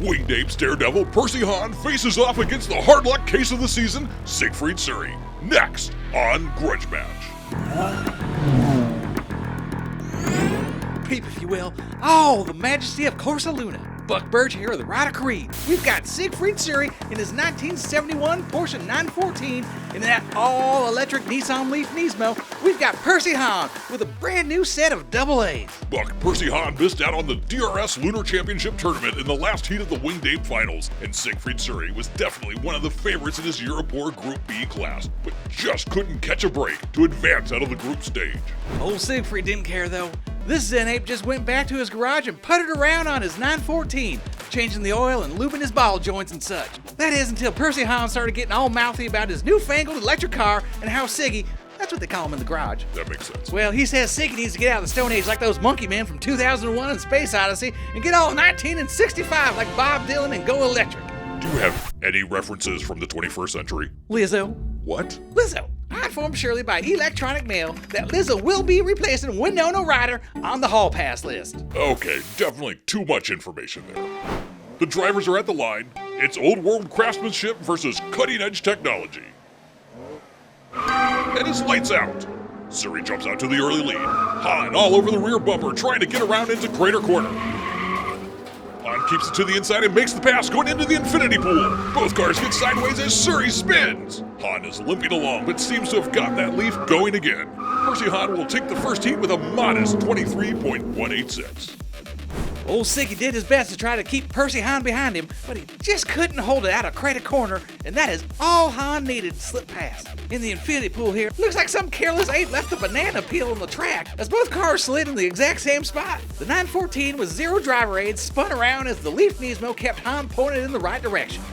Winged Apes daredevil Percy Hahn faces off against the hard luck case of the season, Sigfried Surrey. Next on Grudge Match. Peep, if you will, all the majesty of Corsa Luna. Buck Burge here of the Rider Creed. We've got Sigfried Surrey in his 1971 Porsche 914 in that all-electric Nissan Leaf Nismo. We've got Percy Hahn with a brand new set of double A's. Buck, Percy Hahn missed out on the DRS Lunar Championship tournament in the last heat of the Winged Ape finals, and Sigfried Surrey was definitely one of the favorites in his Europoor Group B class, but just couldn't catch a break to advance out of the group stage. Old Sigfried didn't care though. This Zen ape just went back to his garage and puttered around on his 914, changing the oil and lubing his ball joints and such. That is until Percy Hahn started getting all mouthy about his newfangled electric car and how Siggy, that's what they call him in the garage. That makes sense. Well, he says Siggy needs to get out of the Stone Age like those monkey men from 2001 and Space Odyssey and get all 19 and 65 like Bob Dylan and go electric. Do you have any references from the 21st century? Lizzo. What? Lizzo. I informed Shirley by electronic mail that Lizzo will be replacing Winona Ryder on the Hall Pass list. Okay, definitely too much information there. The drivers are at the line. It's old world craftsmanship versus cutting edge technology. And his lights out. Surrey jumps out to the early lead. Hahn all over the rear bumper trying to get around into Crater Corner. Hahn keeps it to the inside and makes the pass going into the infinity pool. Both cars get sideways as Surrey spins. Hahn is limping along but seems to have gotten that Leaf going again. Percy Hahn will take the first heat with a modest 23.186. Old Siggy did his best to try to keep Percy Hahn behind him, but he just couldn't hold it out of Crater Corner, and that is all Hahn needed to slip past. In the infinity pool here, looks like some careless ape left a banana peel on the track as both cars slid in the exact same spot. The 914 with zero driver aids spun around as the Leaf Nismo kept Hahn pointed in the right direction.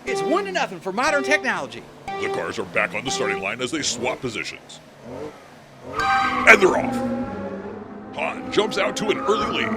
It's 1-0 for modern technology. The cars are back on the starting line as they swap positions. And they're off. Hahn jumps out to an early lead.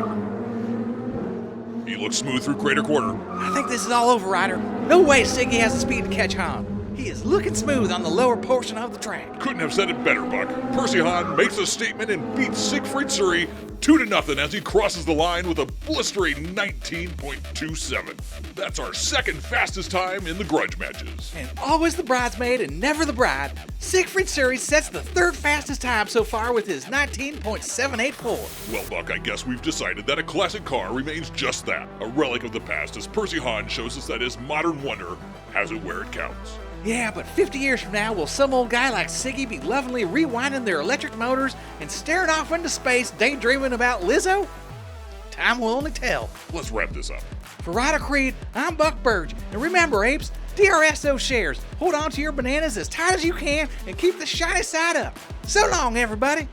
He looks smooth through Crater Corner. I think this is all over, Ryder. No way Siggy has the speed to catch Hahn. He is looking smooth on the lower portion of the track. Couldn't have said it better, Buck. Percy Hahn makes a statement and beats Sigfried Surrey 2-0 as he crosses the line with a blistering 19.27. That's our second fastest time in the grudge matches. And always the bridesmaid and never the bride, Sigfried Surrey sets the third fastest time so far with his 19.784. Well, Buck, I guess we've decided that a classic car remains just that, a relic of the past, as Percy Hahn shows us that his modern wonder has it where it counts. Yeah, but 50 years from now, will some old guy like Siggy be lovingly rewinding their electric motors and staring off into space daydreaming about Lizzo? Time will only tell. Let's wrap this up. For Rider Creed, I'm Buck Burge, and remember, apes, DRS those shares. Hold on to your bananas as tight as you can and keep the shiny side up. So long, everybody.